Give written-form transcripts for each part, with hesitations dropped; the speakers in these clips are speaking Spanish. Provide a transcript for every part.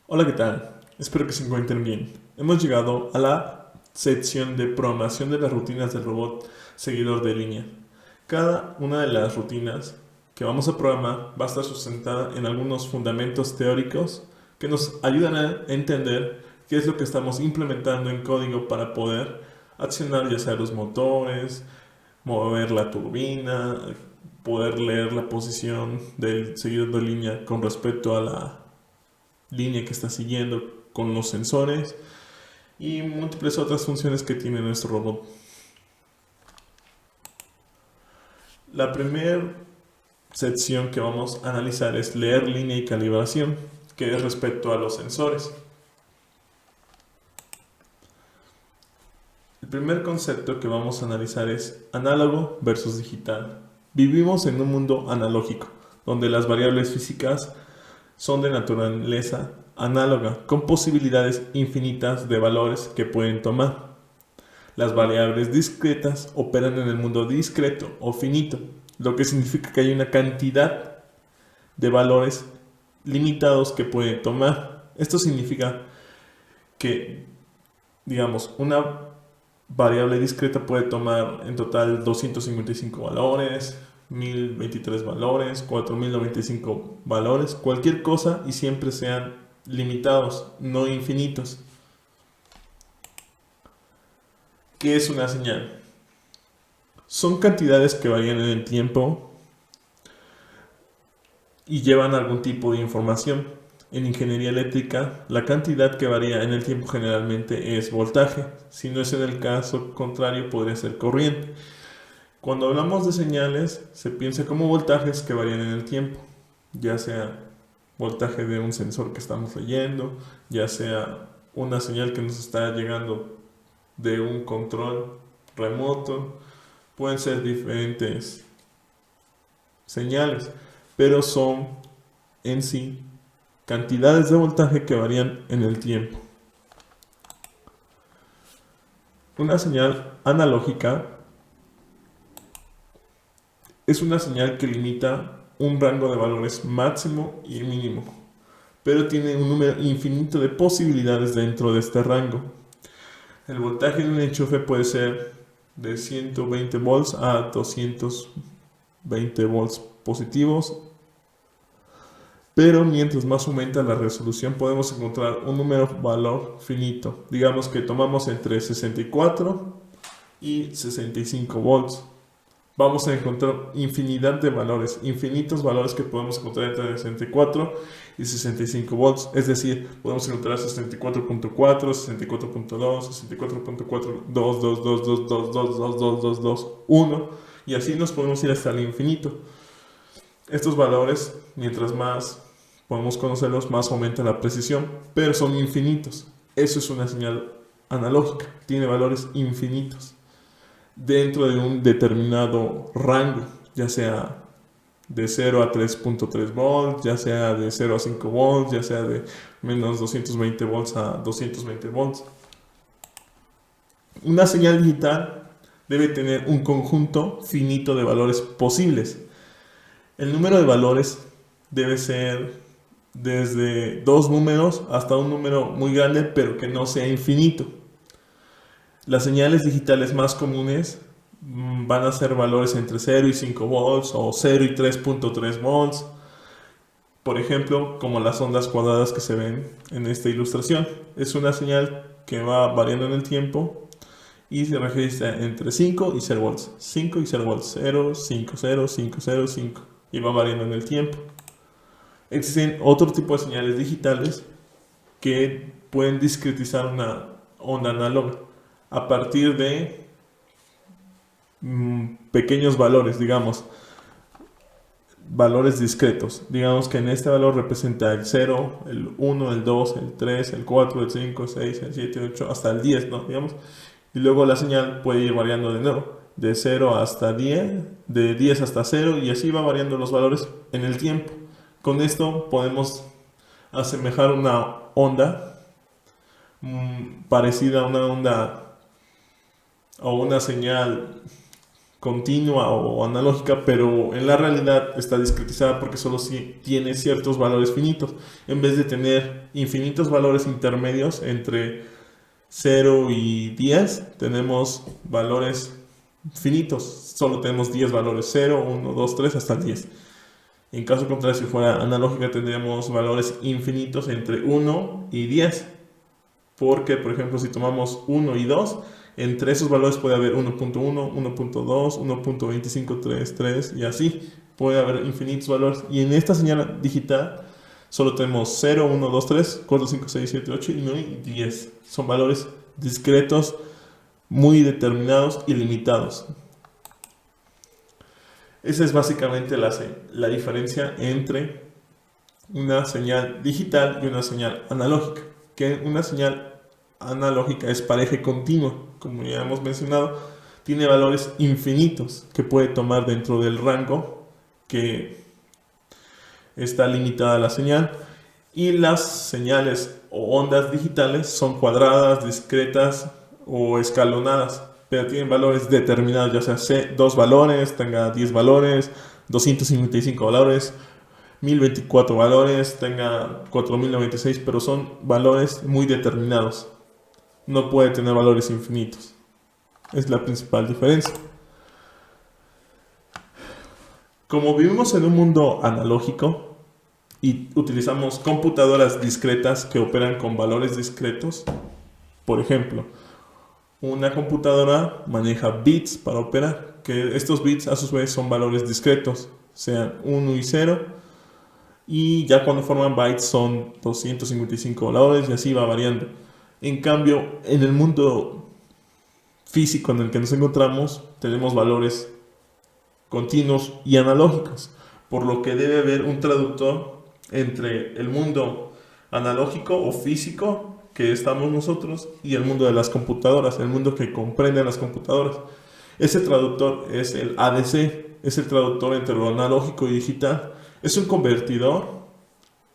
Hola, ¿qué tal? Espero que se encuentren bien. Hemos llegado a la sección de programación de las rutinas del robot seguidor de línea. Cada una de las rutinas que vamos a programar va a estar sustentada en algunos fundamentos teóricos que nos ayudan a entender qué es lo que estamos implementando en código para poder accionar ya sea los motores, mover la turbina, poder leer la posición del seguidor de línea con respecto a la línea que está siguiendo con los sensores y múltiples otras funciones que tiene nuestro robot. La primera sección que vamos a analizar es leer línea y calibración, que es respecto a los sensores. El primer concepto que vamos a analizar es análogo versus digital. Vivimos en un mundo analógico, donde las variables físicas son de naturaleza análoga, con posibilidades infinitas de valores que pueden tomar. Las variables discretas operan en el mundo discreto o finito, lo que significa que hay una cantidad de valores limitados que pueden tomar. Esto significa que, digamos, una variable discreta puede tomar en total 255 valores, 1023 valores, 4095 valores, cualquier cosa y siempre sean limitados, no infinitos. ¿Qué es una señal? Son cantidades que varían en el tiempo y llevan algún tipo de información. En ingeniería eléctrica, la cantidad que varía en el tiempo generalmente es voltaje. Si no es en el caso contrario, podría ser corriente. Cuando hablamos de señales, se piensa como voltajes que varían en el tiempo, ya sea voltaje de un sensor que estamos leyendo, ya sea una señal que nos está llegando de un control remoto, pueden ser diferentes señales, pero son en sí cantidades de voltaje que varían en el tiempo. Una señal analógica es una señal que limita un rango de valores máximo y mínimo, pero tiene un número infinito de posibilidades dentro de este rango. El voltaje de un enchufe puede ser de 120 volts a 220 volts positivos, pero mientras más aumenta la resolución podemos encontrar un número valor finito. Digamos que tomamos entre 64 y 65 volts. Vamos a encontrar infinidad de valores, infinitos valores que podemos encontrar entre 64 y 65 volts. Es decir, podemos encontrar 64.4, 64.2, 64.4, 2, 2, 2, 2, 2, 2, 2, 2, 2, 2, 1. Y así nos podemos ir hasta el infinito. Estos valores, mientras más podemos conocerlos, más aumenta la precisión, pero son infinitos. Eso es una señal analógica, tiene valores infinitos dentro de un determinado rango, ya sea de 0 a 3.3 volts, ya sea de 0 a 5 volts, ya sea de menos 220 volts a 220 volts. Una señal digital debe tener un conjunto finito de valores posibles. El número de valores debe ser desde dos números hasta un número muy grande, pero que no sea infinito. Las señales digitales más comunes van a ser valores entre 0 y 5 volts o 0 y 3.3 volts. Por ejemplo, como las ondas cuadradas que se ven en esta ilustración. Es una señal que va variando en el tiempo y se registra entre 5 y 0 volts. 5 y 0 volts. 0, 5, 0, 5, 0, 5. Y va variando en el tiempo. Existen otro tipo de señales digitales que pueden discretizar una onda análoga a partir de pequeños valores, digamos, valores discretos. Digamos que en este valor representa el 0, el 1, el 2, el 3, el 4, el 5, el 6, el 7, el 8, hasta el 10, ¿no? Digamos. Y luego la señal puede ir variando de nuevo, de 0 hasta 10, de 10 hasta 0, y así va variando los valores en el tiempo. Con esto podemos asemejar una onda parecida a una onda o una señal continua o analógica, pero en la realidad señal está discretizada porque solo si tiene ciertos valores finitos, en vez de tener infinitos valores intermedios entre 0 y 10, tenemos valores finitos, solo tenemos 10 valores, 0, 1, 2, 3 hasta 10. En caso contrario, si fuera analógica, tendríamos valores infinitos entre 1 y 10. Porque, por ejemplo, si tomamos 1 y 2, entre esos valores puede haber 1.1, 1.2, 1.2533 y así. Puede haber infinitos valores. Y en esta señal digital solo tenemos 0, 1, 2, 3, 4, 5, 6, 7, 8 y 9 y 10. Son valores discretos, muy determinados y limitados. Esa es básicamente la diferencia entre una señal digital y una señal analógica. Que una señal analógica es pareja y continua, como ya hemos mencionado, tiene valores infinitos que puede tomar dentro del rango que está limitada la señal. Y las señales o ondas digitales son cuadradas, discretas o escalonadas, pero tienen valores determinados, ya sea 2 valores, tenga 10 valores, 255 valores, 1024 valores, tenga 4096, pero son valores muy determinados. No puede tener valores infinitos. Es la principal diferencia. Como vivimos en un mundo analógico y utilizamos computadoras discretas que operan con valores discretos, por ejemplo, una computadora maneja bits para operar, que estos bits a su vez son valores discretos, sean 1 y 0, y ya cuando forman bytes son 255 valores y así va variando. En cambio, en el mundo físico en el que nos encontramos, tenemos valores continuos y analógicos, por lo que debe haber un traductor entre el mundo analógico o físico que estamos nosotros y el mundo de las computadoras, el mundo que comprenden las computadoras. Ese traductor es el ADC, es el traductor entre lo analógico y digital. Es un convertidor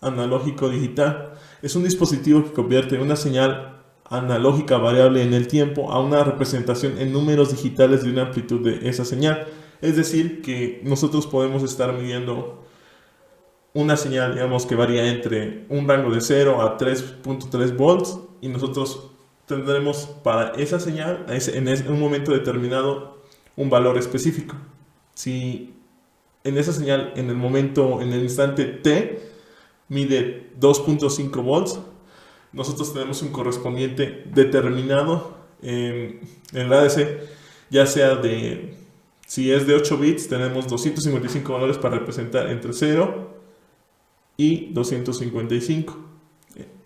analógico-digital. Es un dispositivo que convierte una señal analógica variable en el tiempo a una representación en números digitales de una amplitud de esa señal. Es decir, que nosotros podemos estar midiendo una señal, digamos, que varía entre un rango de 0 a 3.3 volts y nosotros tendremos para esa señal en un momento determinado un valor específico. Si en esa señal en el instante t mide 2.5 volts, nosotros tenemos un correspondiente determinado en el ADC, ya sea si es de 8 bits, tenemos 255 valores para representar entre 0 y 255.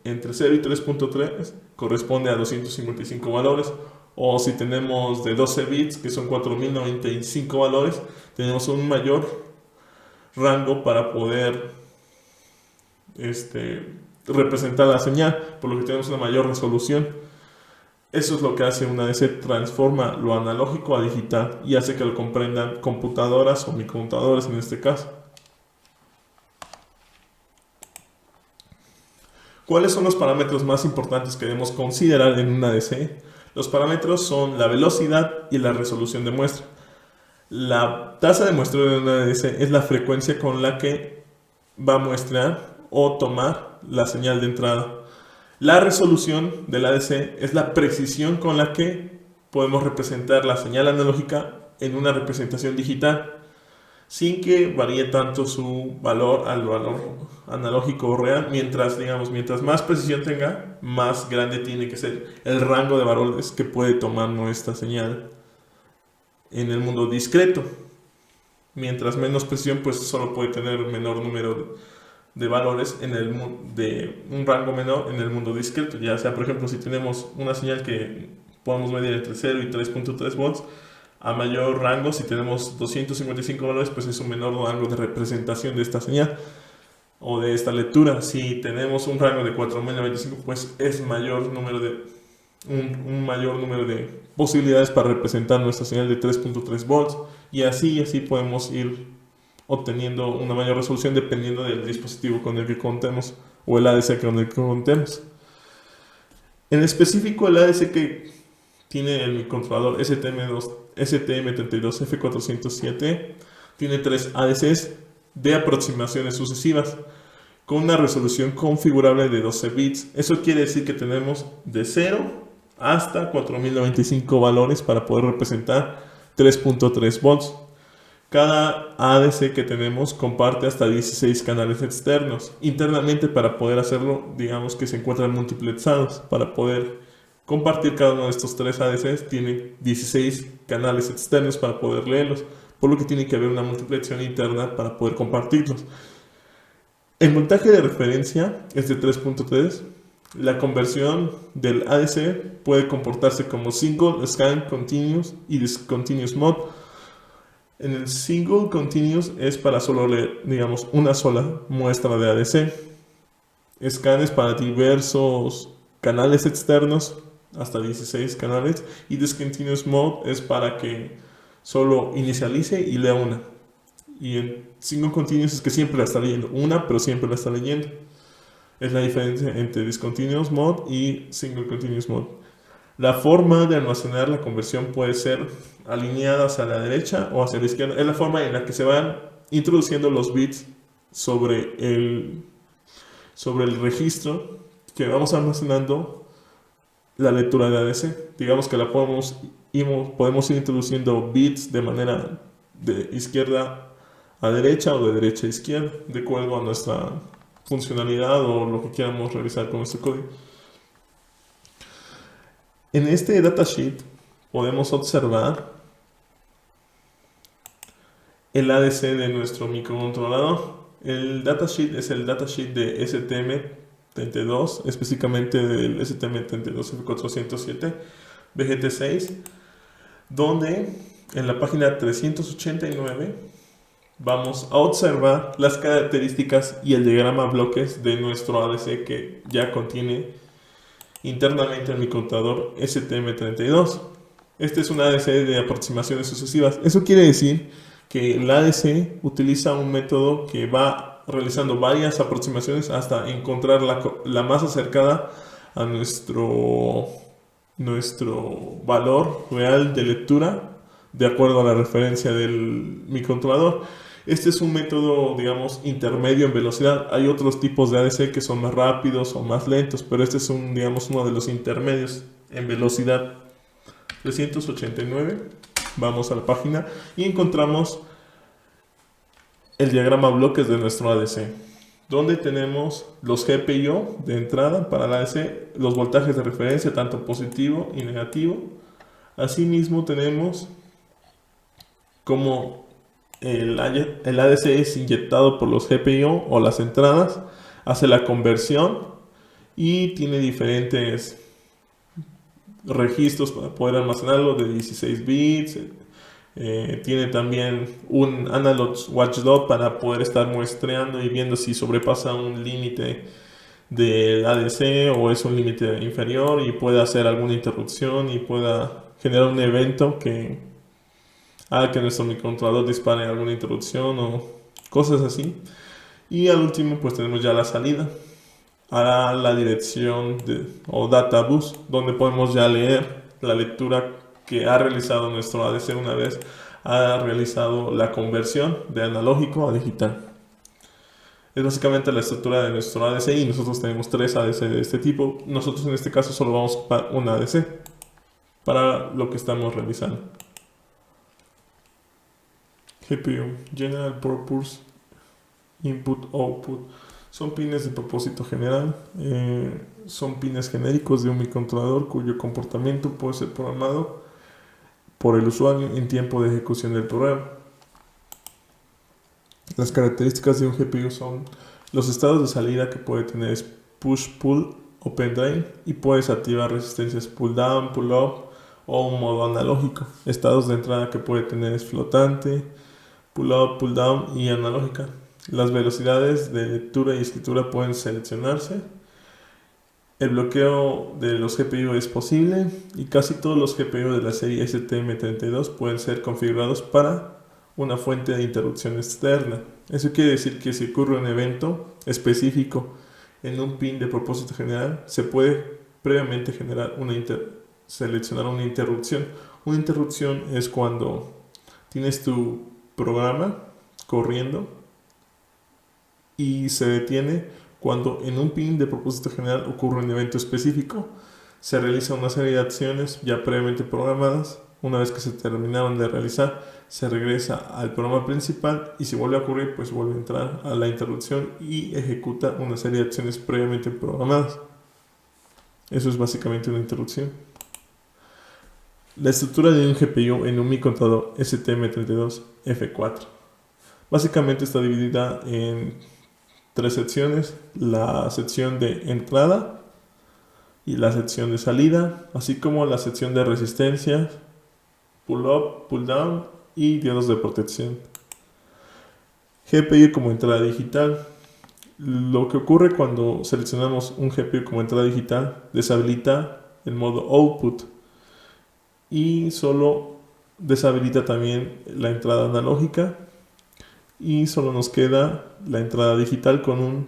Entre 0 y 3.3 corresponde a 255 valores. O si tenemos de 12 bits, que son 4095 valores, tenemos un mayor rango para poder representar la señal, por lo que tenemos una mayor resolución. Eso es lo que hace una ADC, transforma lo analógico a digital y hace que lo comprendan computadoras o microcomputadoras en este caso. ¿Cuáles son los parámetros más importantes que debemos considerar en una ADC? Los parámetros son la velocidad y la resolución de muestra. La tasa de muestreo de una ADC es la frecuencia con la que va a muestrear o tomar la señal de entrada. La resolución del ADC es la precisión con la que podemos representar la señal analógica en una representación digital, sin que varíe tanto su valor al valor analógico o real. Mientras más precisión tenga, más grande tiene que ser el rango de valores que puede tomar nuestra señal en el mundo discreto. Mientras menos precisión, pues solo puede tener menor número de valores de un rango menor en el mundo discreto. Ya sea, por ejemplo, si tenemos una señal que podemos medir entre 0 y 3.3 volts, a mayor rango, si tenemos 255 valores, pues es un menor rango de representación de esta señal o de esta lectura. Si tenemos un rango de 4095, pues es un mayor número de posibilidades para representar nuestra señal de 3.3 volts, y así podemos ir obteniendo una mayor resolución dependiendo del dispositivo con el que contemos o el ADC con el que contemos. En específico, el ADC que tiene el microcontrolador STM32F407 tiene 3 ADCs de aproximaciones sucesivas con una resolución configurable de 12 bits. Eso quiere decir que tenemos de 0 hasta 4095 valores para poder representar 3.3 volts. Cada ADC que tenemos comparte hasta 16 canales externos. Internamente, para poder hacerlo, digamos que se encuentran multiplexados. Para poder compartir cada uno de estos 3 ADCs tiene 16 canales externos para poder leerlos, por lo que tiene que haber una multiplexación interna para poder compartirlos. El voltaje de referencia es de 3.3. La conversión del ADC puede comportarse como Single, Scan, Continuous y Discontinuous Mode. En el Single Continuous es para solo leer, digamos, una sola muestra de ADC. Scan es para diversos canales externos, hasta 16 canales. Y Discontinuous Mode es para que solo inicialice y lea una. Y en Single Continuous es que siempre la está leyendo. Una, pero siempre la está leyendo. Es la diferencia entre Discontinuous Mode y Single Continuous Mode. La forma de almacenar la conversión puede ser alineada hacia la derecha o hacia la izquierda. Es la forma en la que se van introduciendo los bits sobre el registro que vamos almacenando la lectura de ADC. Digamos que podemos ir introduciendo bits de manera de izquierda a derecha o de derecha a izquierda, de acuerdo a nuestra funcionalidad o lo que queramos realizar con nuestro código. En este datasheet podemos observar el ADC de nuestro microcontrolador. El datasheet es el datasheet de STM32, específicamente del STM32F407 BGT6, donde en la página 389 vamos a observar las características y el diagrama bloques de nuestro ADC que ya contiene internamente el microcontrolador STM32. Este es un ADC de aproximaciones sucesivas. Eso quiere decir que el ADC utiliza un método que va realizando varias aproximaciones hasta encontrar la más acercada a nuestro valor real de lectura de acuerdo a la referencia del microcontrolador. Este es un método, digamos, intermedio en velocidad. Hay otros tipos de ADC que son más rápidos o más lentos, pero este es digamos, uno de los intermedios en velocidad. 389, vamos a la página y encontramos el diagrama bloques de nuestro ADC, donde tenemos los GPIO de entrada para el ADC, los voltajes de referencia, tanto positivo y negativo. Asimismo tenemos como el ADC es inyectado por los GPIO o las entradas, hace la conversión y tiene diferentes registros para poder almacenarlo de 16 bits. Tiene también un analog watchdog para poder estar muestreando y viendo si sobrepasa un límite del ADC o es un límite inferior, y puede hacer alguna interrupción y pueda generar un evento que haga que nuestro microcontrolador dispare alguna interrupción o cosas así. Y al último pues tenemos ya la salida a la dirección o data bus, donde podemos ya leer la lectura que ha realizado nuestro ADC una vez ha realizado la conversión de analógico a digital. Es básicamente la estructura de nuestro ADC y nosotros tenemos 3 ADC de este tipo. Nosotros en este caso solo vamos a ocupar un ADC para lo que estamos realizando. GPU, General Purpose Input Output. Son pines de propósito general, son pines genéricos de un microcontrolador cuyo comportamiento puede ser programado por el usuario en tiempo de ejecución del programa. Las características de un GPU son los estados de salida que puede tener es push, pull o pendrive, y puedes activar resistencias pull down, pull up o un modo analógico. Estados de entrada que puede tener es flotante, pull up, pull down y analógica. Las velocidades de lectura y escritura pueden seleccionarse. El bloqueo de los GPU es posible y casi todos los GPU de la serie STM32 pueden ser configurados para una fuente de interrupción externa. Eso quiere decir que si ocurre un evento específico en un pin de propósito general, se puede previamente seleccionar una interrupción. Una interrupción es cuando tienes tu programa corriendo y se detiene cuando en un pin de propósito general ocurre un evento específico. Se realiza una serie de acciones ya previamente programadas. Una vez que se terminaron de realizar, se regresa al programa principal y si vuelve a ocurrir, pues vuelve a entrar a la interrupción y ejecuta una serie de acciones previamente programadas. Eso es básicamente una interrupción. La estructura de un GPU en un microcontrolador STM32F4. Básicamente está dividida en tres secciones: la sección de entrada y la sección de salida, así como la sección de resistencia, pull up, pull down y diodos de protección. GPU como entrada digital. Lo que ocurre cuando seleccionamos un GPU como entrada digital, deshabilita el modo output y solo deshabilita también la entrada analógica, y solo nos queda la entrada digital con un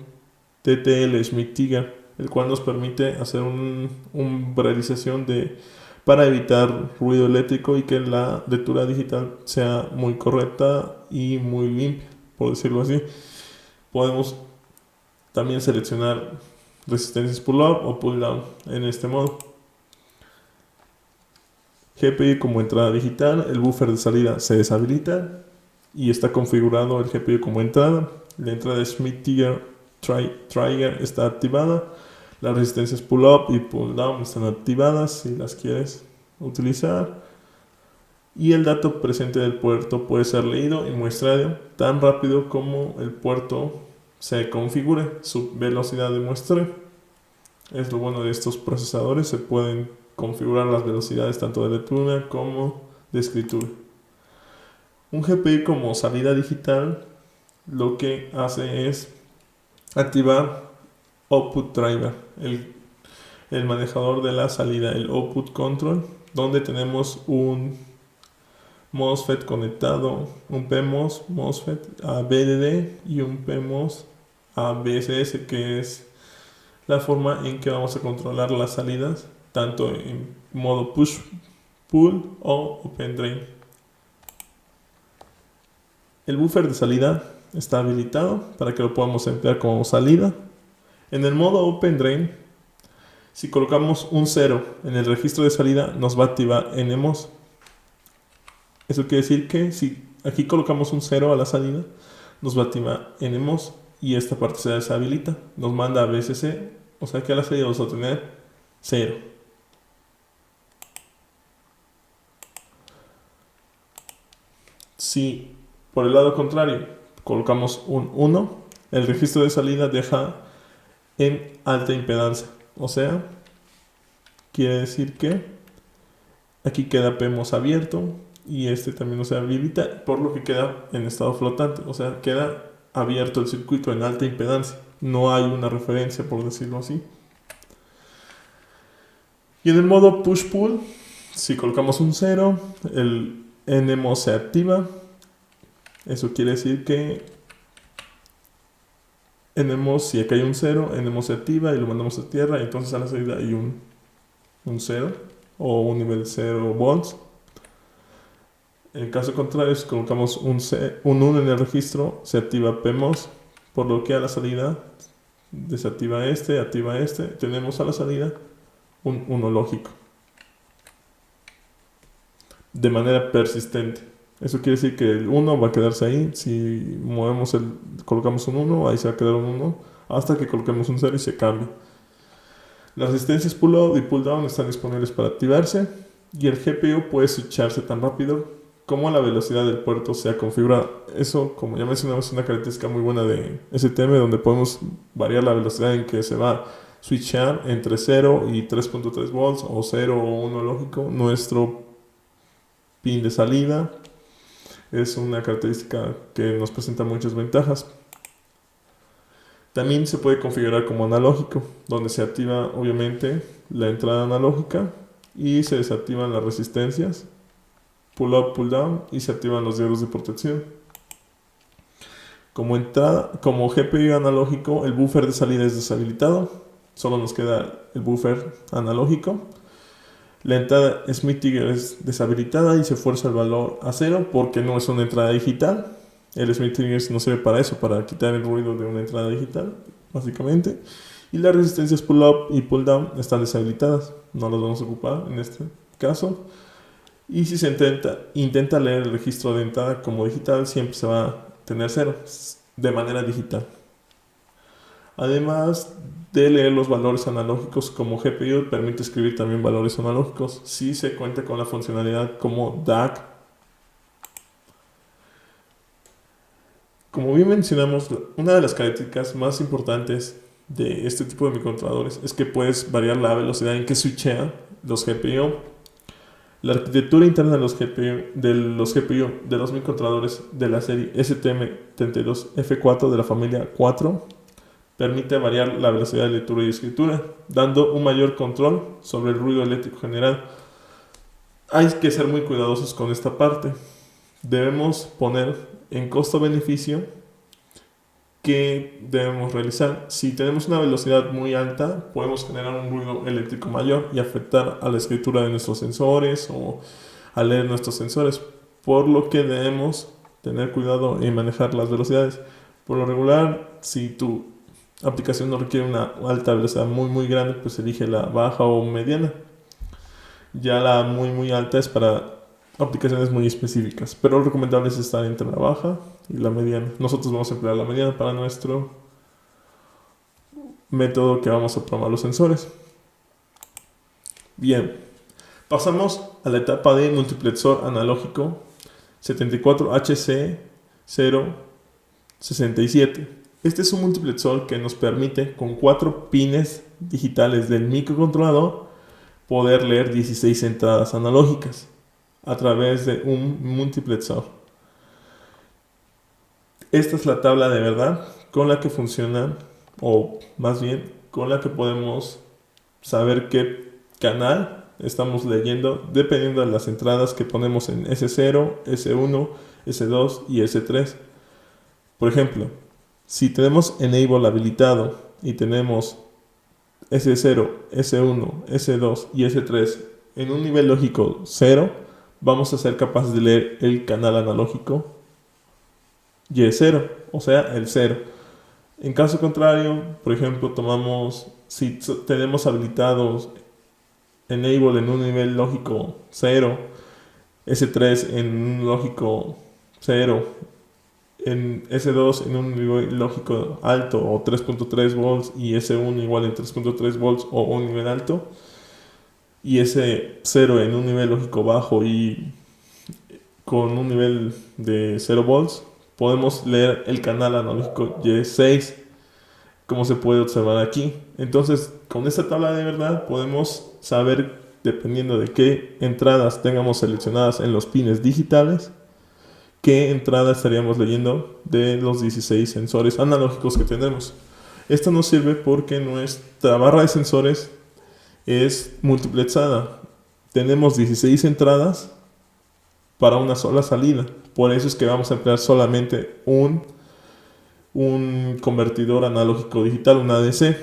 TTL Schmitt-Tiger, el cual nos permite hacer una umbralización para evitar ruido eléctrico y que la lectura digital sea muy correcta y muy limpia, por decirlo así. Podemos también seleccionar resistencias pull up o pull down en este modo. GPU como entrada digital, el buffer de salida se deshabilita y está configurado el GPU como entrada. La entrada de Schmitt-Tiger Trigger está activada. Las resistencias pull up y pull down están activadas si las quieres utilizar. Y el dato presente del puerto puede ser leído y muestrado tan rápido como el puerto se configure su velocidad de muestreo. Es lo bueno de estos procesadores, se pueden configurar las velocidades tanto de lectura como de escritura. Un GPU como salida digital lo que hace es activar Output Driver, el manejador de la salida, el Output Control, donde tenemos un MOSFET conectado, un PMOS MOSFET a VDD y un PMOS a VSS, que es la forma en que vamos a controlar las salidas, tanto en modo push, pull o open drain. El buffer de salida está habilitado para que lo podamos emplear como salida. En el modo open drain, si colocamos un 0 en el registro de salida, nos va a activar NMOS. Eso quiere decir que si aquí colocamos un 0 a la salida, nos va a activar NMOS y esta parte se deshabilita. Nos manda a VSC, o sea que a la salida vamos a tener 0. Si por el lado contrario colocamos un 1, el registro de salida deja en alta impedancia, o sea, quiere decir que aquí queda PMOS abierto y este también no se habilita, por lo que queda en estado flotante, o sea, queda abierto el circuito en alta impedancia, no hay una referencia, por decirlo así. Y en el modo push-pull, si colocamos un 0, el NMOS se activa. Eso quiere decir que NMOS, si acá hay un 0, NMOS se activa y lo mandamos a tierra, y entonces a la salida hay un 0 o un nivel 0 volts. En caso contrario, si colocamos un 1 en el registro, se activa PMOS, por lo que a la salida desactiva activa este, tenemos a la salida un 1 lógico de manera persistente. Eso quiere decir que el 1 va a quedarse ahí. Si colocamos un 1, ahí se va a quedar un 1 hasta que coloquemos un 0 y se cambie. Las resistencias pull up y pull down están disponibles para activarse y el GPU puede switcharse tan rápido como la velocidad del puerto sea configurada. Eso, como ya mencionamos, es una característica muy buena de STM, donde podemos variar la velocidad en que se va a switchar entre 0 y 3.3 volts o 0 o 1 lógico nuestro pin de salida. Es una característica que nos presenta muchas ventajas. También se puede configurar como analógico, donde se activa obviamente la entrada analógica y se desactivan las resistencias, pull up, pull down, y se activan los diodos de protección. Como GPU analógico, el buffer de salida es deshabilitado, solo nos queda el buffer analógico. La entrada Schmitt-Tiger es deshabilitada y se fuerza el valor a 0 porque no es una entrada digital. El Smith Triggers no sirve para eso, para quitar el ruido de una entrada digital, básicamente. Y las resistencias pull-up y pull-down están deshabilitadas, no las vamos a ocupar en este caso. Y si se intenta leer el registro de entrada como digital, siempre se va a tener 0 de manera digital. Además de leer los valores analógicos como GPIO, permite escribir también valores analógicos si se cuenta con la funcionalidad como DAC. Como bien mencionamos, una de las características más importantes de este tipo de microcontroladores es que puedes variar la velocidad en que switchean los GPIO. La arquitectura interna de los GPIO de los microcontroladores de la serie STM32F4 de la familia 4 permite variar la velocidad de lectura y escritura, dando un mayor control sobre el ruido eléctrico general. Hay que ser muy cuidadosos con esta parte. Debemos poner en costo-beneficio que debemos realizar. Si tenemos una velocidad muy alta, podemos generar un ruido eléctrico mayor y afectar a la escritura de nuestros sensores o a leer nuestros sensores, por lo que debemos tener cuidado en manejar las velocidades. Por lo regular, si tu aplicación no requiere una alta velocidad muy grande, pues elige la baja o mediana. Ya la muy alta es para aplicaciones muy específicas, pero lo recomendable es estar entre la baja y la mediana. Nosotros vamos a emplear la mediana para nuestro método que vamos a probar los sensores. Bien, pasamos a la etapa de multiplexor analógico 74HC067. Este es un multiplexor que nos permite con 4 pines digitales del microcontrolador poder leer 16 entradas analógicas a través de un multiplexor. Esta es la tabla de verdad con la que funciona, o más bien con la que podemos saber qué canal estamos leyendo dependiendo de las entradas que ponemos en S0, S1, S2 y S3. Por ejemplo, si tenemos Enable habilitado y tenemos S0, S1, S2 y S3 en un nivel lógico 0, vamos a ser capaces de leer el canal analógico Y0, o sea, el 0. En caso contrario, por ejemplo, si tenemos habilitados Enable en un nivel lógico 0, S3 en un lógico 0, en S2 en un nivel lógico alto o 3.3 volts y S1 igual en 3.3 volts o un nivel alto, y S0 en un nivel lógico bajo y con un nivel de 0 volts, podemos leer el canal analógico Y6, como se puede observar aquí. Entonces, con esta tabla de verdad podemos saber, dependiendo de qué entradas tengamos seleccionadas en los pines digitales, qué entrada estaríamos leyendo de los 16 sensores analógicos que tenemos. Esto nos sirve porque nuestra barra de sensores es multiplexada. Tenemos 16 entradas para una sola salida. Por eso es que vamos a emplear solamente un convertidor analógico digital, un ADC,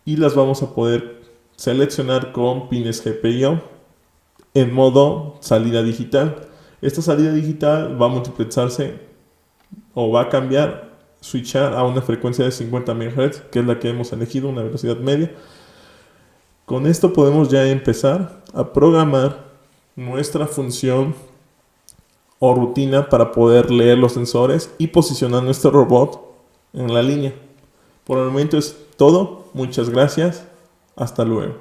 y las vamos a poder seleccionar con pines GPIO en modo salida digital. Esta salida digital va a multiplexarse o va a cambiar, switchar a una frecuencia de 50 MHz, que es la que hemos elegido, una velocidad media. Con esto podemos ya empezar a programar nuestra función o rutina para poder leer los sensores y posicionar nuestro robot en la línea. Por el momento es todo. Muchas gracias. Hasta luego.